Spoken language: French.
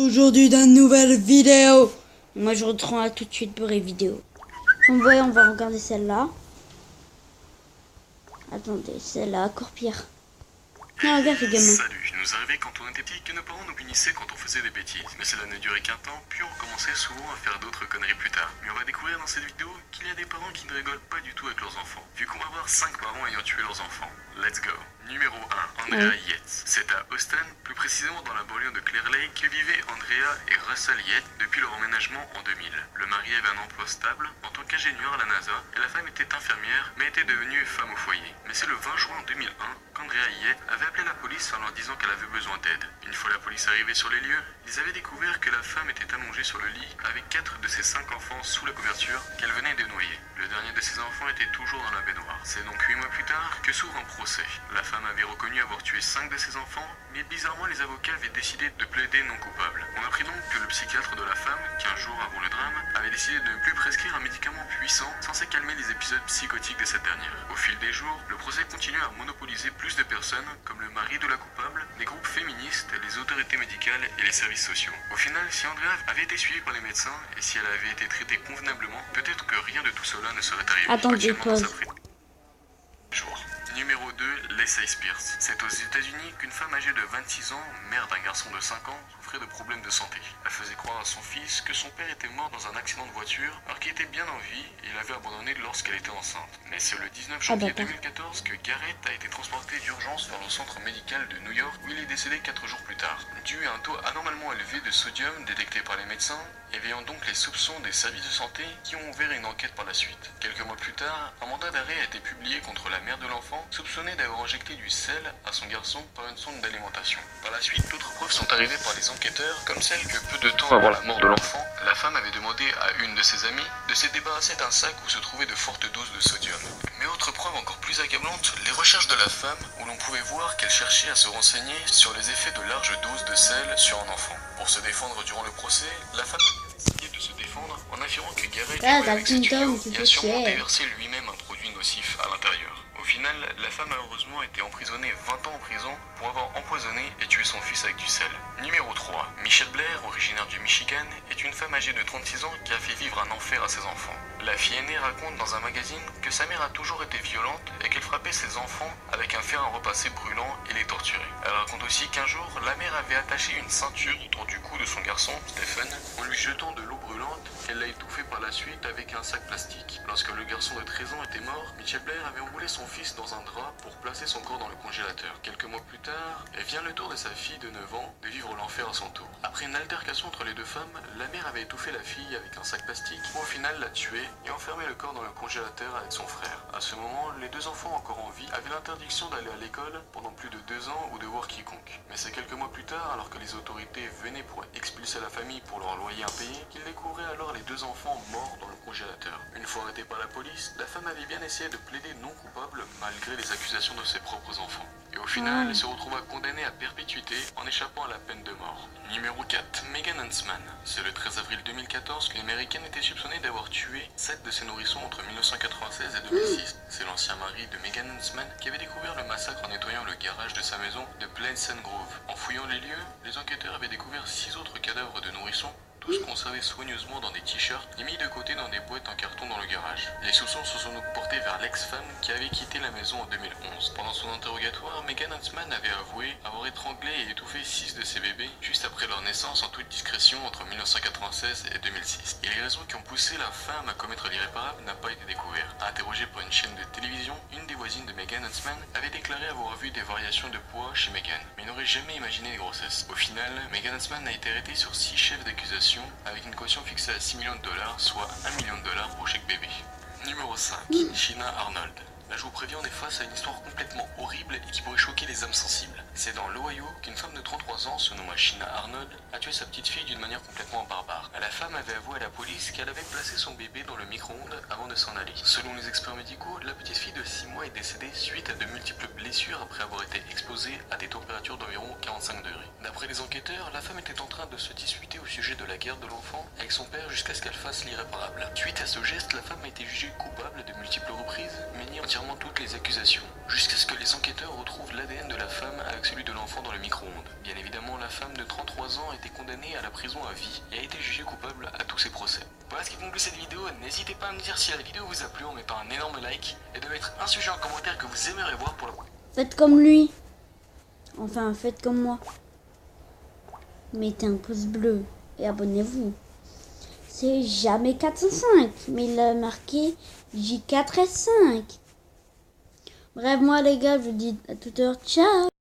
aujourd'hui dans une nouvelle vidéo. Moi je reprends là tout de suite pour les vidéos. Comme vous voyez, on va regarder celle-là. Attendez, celle-là, encore pire. Non, regarde les gamins. Salut, il nous arrivait quand on était petit que nos parents nous punissaient quand on faisait des bêtises. Mais cela ne durait qu'un temps, puis on recommençait souvent à faire d'autres conneries plus tard. Mais on va découvrir dans cette vidéo qu'il y a des parents qui ne rigolent pas du tout avec leurs enfants. Vu qu'on va voir 5 parents ayant tué leurs enfants. Let's go. Numéro 1, Andrea Yates. C'est à Austin, plus précisément dans la banlieue de Clear Lake, que vivaient Andrea et Russell Yates depuis leur emménagement en 2000. Le mari avait un emploi stable en tant qu'ingénieur à la NASA et la femme était infirmière mais était devenue femme au foyer. Mais c'est le 20 juin 2001 qu'Andrea Yates avait appelé la police en leur disant qu'elle avait besoin d'aide. Une fois la police arrivée sur les lieux, ils avaient découvert que la femme était allongée sur le lit avec 4 de ses 5 enfants sous la couverture qu'elle venait de noyer. Le dernier de ses enfants était toujours dans la baignoire. C'est donc 8 mois plus tard que s'ouvre un procès. La femme avait reconnu avoir tué 5 de ses enfants, mais bizarrement les avocats avaient décidé de plaider non coupable. On apprit donc que le psychiatre de la femme, 15 jours avant le drame, avait décidé de ne plus prescrire un médicament puissant censé calmer les épisodes psychotiques de cette dernière. Au fil des jours, le procès continue à monopoliser plus de personnes, comme le mari de la coupable, des groupes féministes, les autorités médicales et les services sociaux. Au final, si Andrea avait été suivie par les médecins et si elle avait été traitée convenablement, peut-être que rien de tout cela ne serait arrivé. Attendez, pause. Numéro 2, Lacey Spears. C'est aux États-Unis qu'une femme âgée de 26 ans, mère d'un garçon de 5 ans, souffrait de problèmes de santé. Elle faisait croire à son fils que son père était mort dans un accident de voiture alors qu'il était bien en vie et il l'avait abandonné lorsqu'elle était enceinte. Mais c'est le 19 janvier 2014 que Garrett a été transporté d'urgence vers le centre médical de New York où il est décédé 4 jours plus tard. Dû à un taux anormalement élevé de sodium détecté par les médecins, éveillant donc les soupçons des services de santé qui ont ouvert une enquête par la suite. Quelques mois plus tard, un mandat d'arrêt a été publié contre la mère de l'enfant, soupçonnée d'avoir injecté du sel à son garçon par une sonde d'alimentation. Par la suite, d'autres preuves sont arrivées par les enquêteurs, comme celle que peu de temps avant la mort de l'enfant, la femme avait demandé à une de ses amies de se débarrasser d'un sac où se trouvaient de fortes doses de sodium. Mais autre preuve encore plus accablante, les recherches de la femme, où l'on pouvait voir qu'elle cherchait à se renseigner sur les effets de larges doses de sel sur un enfant. Pour se défendre durant le procès, la femme a décidé de se défendre en affirmant que Garrett jouait avec ses tuyaux et a sûrement déversé lui-même un produit nocif à l'intérieur. Au final, la femme a heureusement été emprisonnée 20 ans en prison pour avoir empoisonné et tué son fils avec du sel. Numéro 3. Michelle Blair, originaire du Michigan, est une femme âgée de 36 ans qui a fait vivre un enfer à ses enfants. La fille aînée raconte dans un magazine que sa mère a toujours été violente et qu'elle frappait ses enfants avec un fer à repasser brûlant et les torturait. Elle raconte aussi qu'un jour, la mère avait attaché une ceinture autour du cou de son garçon, Stephen, en lui jetant de l'eau brûlante. Elle l'a étouffé par la suite avec un sac plastique. Lorsque le garçon de 13 ans était mort, Michelle Blair avait enroulé son fils dans un drap pour placer son corps dans le congélateur. Quelques mois plus tard, vient le tour de sa fille de 9 ans de vivre l'enfer à son tour. Après une altercation entre les deux femmes, la mère avait étouffé la fille avec un sac plastique pour au final la tuer et enfermer le corps dans le congélateur avec son frère. À ce moment, les deux enfants encore en vie avaient l'interdiction d'aller à l'école pendant plus de 2 ans ou de voir quiconque. Mais c'est quelques mois plus tard, alors que les autorités venaient pour expulser la famille pour leur loyer impayé, qu'ils découvraient alors les 2 enfants morts dans le congélateur. Une fois arrêtée par la police, la femme avait bien essayé de plaider non coupable malgré les accusations de ses propres enfants. Et au final, elle se retrouva condamnée à perpétuité en échappant à la peine de mort. Numéro 4. Megan Huntsman. C'est le 13 avril 2014 que l'américaine était soupçonnée d'avoir tué 7 de ses nourrissons entre 1996 et 2006. C'est l'ancien mari de Megan Huntsman qui avait découvert le massacre en nettoyant le garage de sa maison de Pleasant Grove. En fouillant les lieux, les enquêteurs avaient découvert 6 autres cadavres de nourrissons, tous conservés soigneusement dans des t-shirts et mis de côté dans des boîtes en carton dans le garage. Les soupçons se sont donc portés vers l'ex-femme qui avait quitté la maison en 2011. Pendant son interrogatoire, Megan Huntsman avait avoué avoir étranglé et étouffé 6 de ses bébés juste après leur naissance en toute discrétion entre 1996 et 2006. Et les raisons qui ont poussé la femme à commettre l'irréparable n'a pas été découvert. Interrogée par une chaîne de télévision, une des voisines de Megan Huntsman avait déclaré avoir vu des variations de poids chez Megan, mais n'aurait jamais imaginé les grossesses. Au final, Megan Huntsman a été arrêtée sur 6 chefs d'accusation avec une caution fixée à 6 millions de dollars, soit 1 million de dollars pour chaque bébé. Numéro 5. Sheena Arnold. Là, je vous préviens, on est face à une histoire complètement horrible et qui pourrait choquer les âmes sensibles. C'est dans l'Ohio qu'une femme de 33 ans, se nommant Sheena Arnold, a tué sa petite fille d'une manière complètement barbare. La femme avait avoué à la police qu'elle avait placé son bébé dans le micro-ondes avant de s'en aller. Selon les experts médicaux, la petite fille de 6 mois est décédée suite à de multiples blessures après avoir été exposée à des températures d'environ 45 degrés. D'après les enquêteurs, la femme était en train de se disputer au sujet de la garde de l'enfant avec son père jusqu'à ce qu'elle fasse l'irréparable. Suite à ce geste, la femme a été jugée coupable de multiples reprises, mais nie entièrement toutes les accusations, jusqu'à ce que les enquêteurs retrouvent l'ADN de la femme avec avec celui de l'enfant dans le micro-ondes. Bien évidemment, la femme de 33 ans a été condamnée à la prison à vie et a été jugée coupable à tous ses procès. Voilà ce qui conclut cette vidéo. N'hésitez pas à me dire si la vidéo vous a plu en mettant un énorme like et de mettre un sujet en commentaire que vous aimeriez voir pour la prochaine. Faites comme lui. Enfin, faites comme moi. Mettez un pouce bleu et abonnez-vous. C'est jamais 405, mais il a marqué J4S5. Bref, moi les gars, je vous dis à toute heure, ciao.